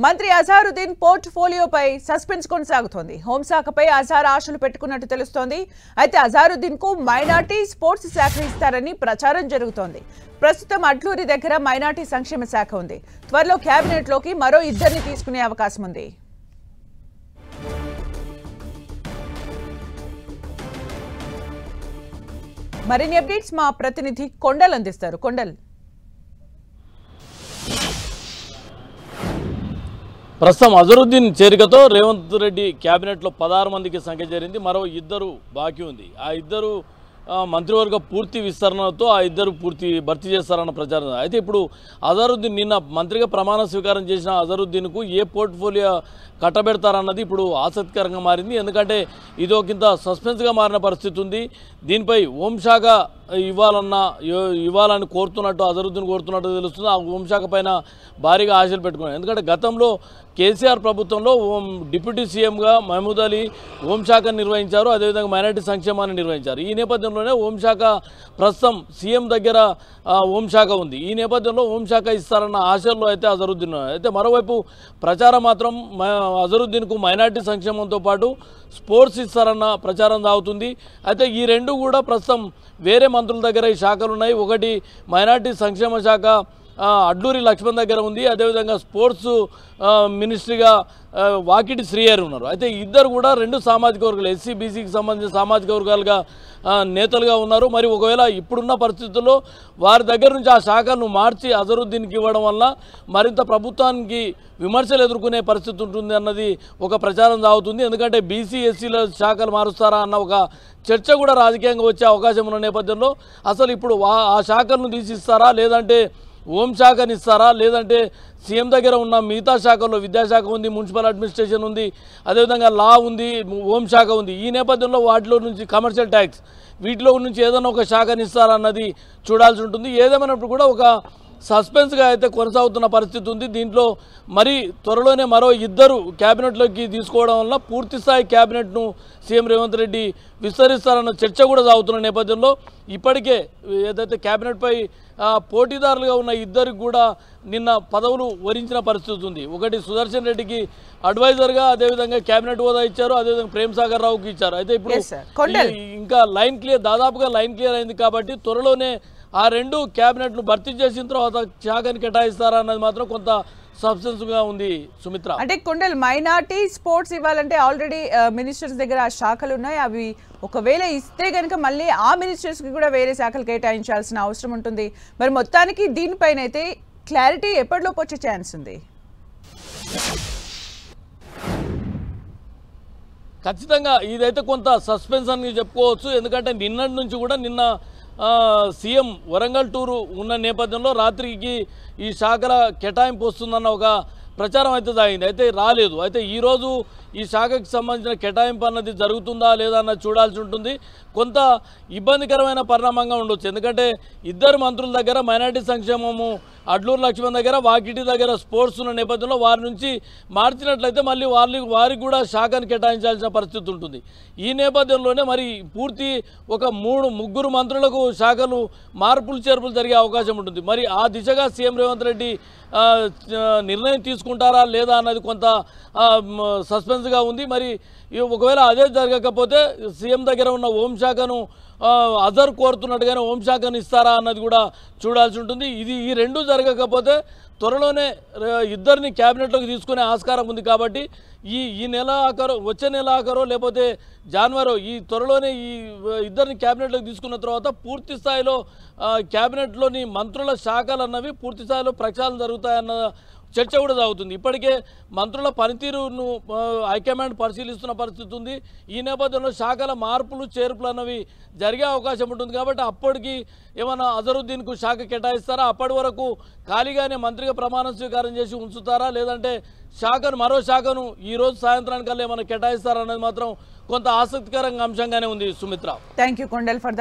మంత్రి అజారుద్దీన్ పోర్ట్ఫోలియోపై సస్పెన్స్ కొనసాగుతోంది. హోంశాఖపై అజార్ ఆశలు పెట్టుకున్నట్టు తెలుస్తోంది. అయితే అజారుద్దీన్ కు మైనార్టీ స్పోర్ట్స్ శాఖ ఇస్తారని ప్రచారం జరుగుతోంది. ప్రస్తుతం అడ్లూరి దగ్గర మైనార్టీ సంక్షేమ శాఖ ఉంది. త్వరలో కేబినెట్ లోకి మరో ఇద్దరిని తీసుకునే అవకాశం ఉంది. మరిన్ని అప్డేట్స్ మా ప్రతినిధి కొండల్ అందిస్తారు. కొండల్, ప్రస్తుతం అజరుద్దీన్ చేరికతో రేవంత్ రెడ్డి క్యాబినెట్లో 16 మందికి సంఖ్య చేరింది. మరో ఇద్దరు బాకీ ఉంది. ఆ ఇద్దరు మంత్రివర్గ పూర్తి విస్తరణతో ఆ ఇద్దరు భర్తీ చేస్తారన్న ప్రచారం. అయితే ఇప్పుడు అజరుద్దీన్ నిన్న మంత్రిగా ప్రమాణ స్వీకారం చేసిన అజరుద్దీన్కు ఏ పోర్ట్ఫోలియో కట్టబెడతారన్నది ఇప్పుడు ఆసక్తికరంగా మారింది. ఎందుకంటే ఇది ఒకంత సస్పెన్స్గా మారిన పరిస్థితి ఉంది. దీనిపై హోంశాఖ ఇవ్వాలని కోరుతున్నట్టు అజరుద్దీన్ కోరుతున్నట్టు తెలుస్తుంది. ఆ హోంశాఖ పైన భారీగా ఆశలు పెట్టుకున్నారు. ఎందుకంటే గతంలో కేసీఆర్ ప్రభుత్వంలో డిప్యూటీ సీఎంగా మహమూద్ అలీ హోంశాఖ నిర్వహించారు. అదేవిధంగా మైనార్టీ సంక్షేమాన్ని నిర్వహించారు. ఈ నేపథ్యంలోనే హోంశాఖ ప్రస్తుతం సీఎం దగ్గర హోంశాఖ ఉంది. ఈ నేపథ్యంలో హోంశాఖ ఇస్తారన్న ఆశల్లో అయితే అజరుద్దీన్. అయితే మరోవైపు ప్రచారం మాత్రం అజరుద్దీన్కు మైనార్టీ సంక్షేమంతో పాటు స్పోర్ట్స్ ఇస్తారన్న ప్రచారం సాగుతుంది. అయితే ఈ రెండు కూడా ప్రస్తుతం వేరే మంత్రుల దగ్గర ఈ శాఖలు ఉన్నాయి. ఒకటి మైనార్టీ సంక్షేమ శాఖ అడ్లూరి లక్ష్మణ్ దగ్గర ఉంది. అదేవిధంగా స్పోర్ట్స్ మినిస్ట్రీగా వాకిటి శ్రీహరి ఉన్నారు. అయితే ఇద్దరు కూడా రెండు సామాజిక వర్గాలు ఎస్సీ బీసీకి సంబంధించిన సామాజిక వర్గాలుగా నేతలుగా ఉన్నారు. మరి ఒకవేళ ఇప్పుడున్న పరిస్థితుల్లో వారి దగ్గర నుంచి ఆ శాఖను మార్చి అజరుద్దీన్కి ఇవ్వడం వల్ల మరింత ప్రభుత్వానికి విమర్శలు ఎదుర్కొనే పరిస్థితి ఉంటుంది అన్నది ఒక ప్రచారం సాగుతుంది. ఎందుకంటే బీసీ ఎస్సీల శాఖలు మారుస్తారా అన్న ఒక చర్చ కూడా రాజకీయంగా వచ్చే అవకాశం ఉన్న నేపథ్యంలో అసలు ఇప్పుడు ఆ శాఖలను తీసిస్తారా, లేదంటే హోంశాఖని ఇస్తారా, లేదంటే సీఎం దగ్గర ఉన్న మిగతా శాఖల్లో విద్యాశాఖ ఉంది, మున్సిపల్ అడ్మినిస్ట్రేషన్ ఉంది, అదేవిధంగా లా ఉంది, హోంశాఖ ఉంది. ఈ నేపథ్యంలో వాటిలో నుంచి కమర్షియల్ ట్యాక్స్ వీటిలో నుంచి ఏదైనా ఒక శాఖని ఇస్తారా అన్నది చూడాల్సి ఉంటుంది. ఏదేమైనప్పుడు కూడా ఒక సస్పెన్స్గా అయితే కొనసాగుతున్న పరిస్థితి ఉంది. దీంట్లో మరి త్వరలోనే మరో ఇద్దరు క్యాబినెట్లోకి తీసుకోవడం వల్ల పూర్తిస్థాయి క్యాబినెట్ను సీఎం రేవంత్ రెడ్డి విస్తరిస్తారన్న చర్చ కూడా సాగుతున్న నేపథ్యంలో ఇప్పటికే ఏదైతే క్యాబినెట్పై పోటీదారులుగా ఉన్న ఇద్దరికి కూడా నిన్న పదవులు వరించిన పరిస్థితి ఉంది. ఒకటి సుదర్శన్ రెడ్డికి అడ్వైజర్గా, అదేవిధంగా క్యాబినెట్ హోదా ఇచ్చారు, అదేవిధంగా ప్రేమ్ సాగర్ రావుకి ఇచ్చారు. అయితే ఇప్పుడు ఇంకా దాదాపుగా లైన్ క్లియర్ అయింది కాబట్టి త్వరలోనే ఆ రెండు క్యాబినెట్లు భర్తీ చేసిన తర్వాత శాఖని కేటాయిస్తారా అన్నది మాత్రం కొంత సబ్స్టెన్స్ గా ఉంది. సుమిత్ర, అంటే కొండల్ మైనార్టీ స్పోర్ట్స్ ఇవ్వాలంటే ఆల్రెడీ మినిస్టర్స్ దగ్గర ఆ శాఖలు ఉన్నాయి. అవి ఒకవేళ ఇస్తే కనుక మళ్ళీ ఆ మినిస్టర్స్ కి కూడా వేరే శాఖలు కేటాయించాల్సిన అవసరం ఉంటుంది. మరి మొత్తానికి దీనిపైన అయితే క్లారిటీ ఎప్పటిలోపు వచ్చే ఛాన్స్ ఉంది? ఖచ్చితంగా ఇదైతే కొంత సస్పెన్స్ అని చెప్పుకోవచ్చు. ఎందుకంటే నిన్నటి నుంచి కూడా నిన్న సీఎం వరంగల్ టూరు ఉన్న నేపథ్యంలో రాత్రికి ఈ శాఖల కేటాయింపు వస్తుందన్న ఒక ప్రచారం అయితే సాగింది. అయితే రాలేదు. అయితే ఈరోజు ఈ శాఖకి సంబంధించిన కేటాయింపు అన్నది జరుగుతుందా లేదా అన్నది చూడాల్సి ఉంటుంది. కొంత ఇబ్బందికరమైన పరిణామంగా ఉండొచ్చు. ఎందుకంటే ఇద్దరు మంత్రుల దగ్గర మైనార్టీ సంక్షేమము అడ్లూరు లక్ష్మణ్ దగ్గర, వాకిటి దగ్గర స్పోర్ట్స్ ఉన్న నేపథ్యంలో వారి నుంచి మార్చినట్లయితే మళ్ళీ వారికి కూడా శాఖను కేటాయించాల్సిన పరిస్థితి ఉంటుంది. ఈ నేపథ్యంలోనే మరి పూర్తి ఒక ముగ్గురు మంత్రులకు శాఖలు మార్పులు చేర్పులు జరిగే అవకాశం ఉంటుంది. మరి ఆ దిశగా సీఎం రేవంత్ రెడ్డి నిర్ణయం తీసుకుంటారా లేదా అన్నది కొంత సస్పెన్స్గా ఉంది. మరి ఒకవేళ అదే జరగకపోతే సీఎం దగ్గర ఉన్న హోంశాఖను అజర్ కోరుతున్నట్టుగానే హోంశాఖను ఇస్తారా అన్నది కూడా చూడాల్సి ఉంటుంది. ఈ రెండు జరగకపోతే త్వరలోనే ఇద్దరిని క్యాబినెట్లోకి తీసుకునే ఆస్కారం ఉంది. కాబట్టి ఈ నెల ఆఖరో వచ్చే నెల ఆఖరో లేకపోతే జనవరి ఈ త్వరలోనే ఈ ఇద్దరిని క్యాబినెట్లోకి తీసుకున్న తర్వాత పూర్తి స్థాయిలో క్యాబినెట్లోని మంత్రుల శాఖలు అన్నవి పూర్తి స్థాయిలో ప్రక్షాళన జరుగుతాయన్న చర్చ కూడా సాగుతుంది. ఇప్పటికే మంత్రుల పనితీరును హైకమాండ్ పరిశీలిస్తున్న పరిస్థితి ఉంది. ఈ నేపథ్యంలో శాఖల మార్పులు చేర్పులు అన్నవి జరిగే అవకాశం ఉంటుంది. కాబట్టి అప్పటికి ఏమైనా అజరుద్దీన్కు శాఖ కేటాయిస్తారా, అప్పటి వరకు ఖాళీగానే మంత్రిగా ప్రమాణ స్వీకారం చేసి ఉంచుతారా, లేదంటే మరో శాఖను ఈరోజు సాయంత్రానికల్లా ఏమైనా కేటాయిస్తారా అనేది మాత్రం కొంత ఆసక్తికరంగా అంశంగానే ఉంది. Sumitra, thank you Kondal for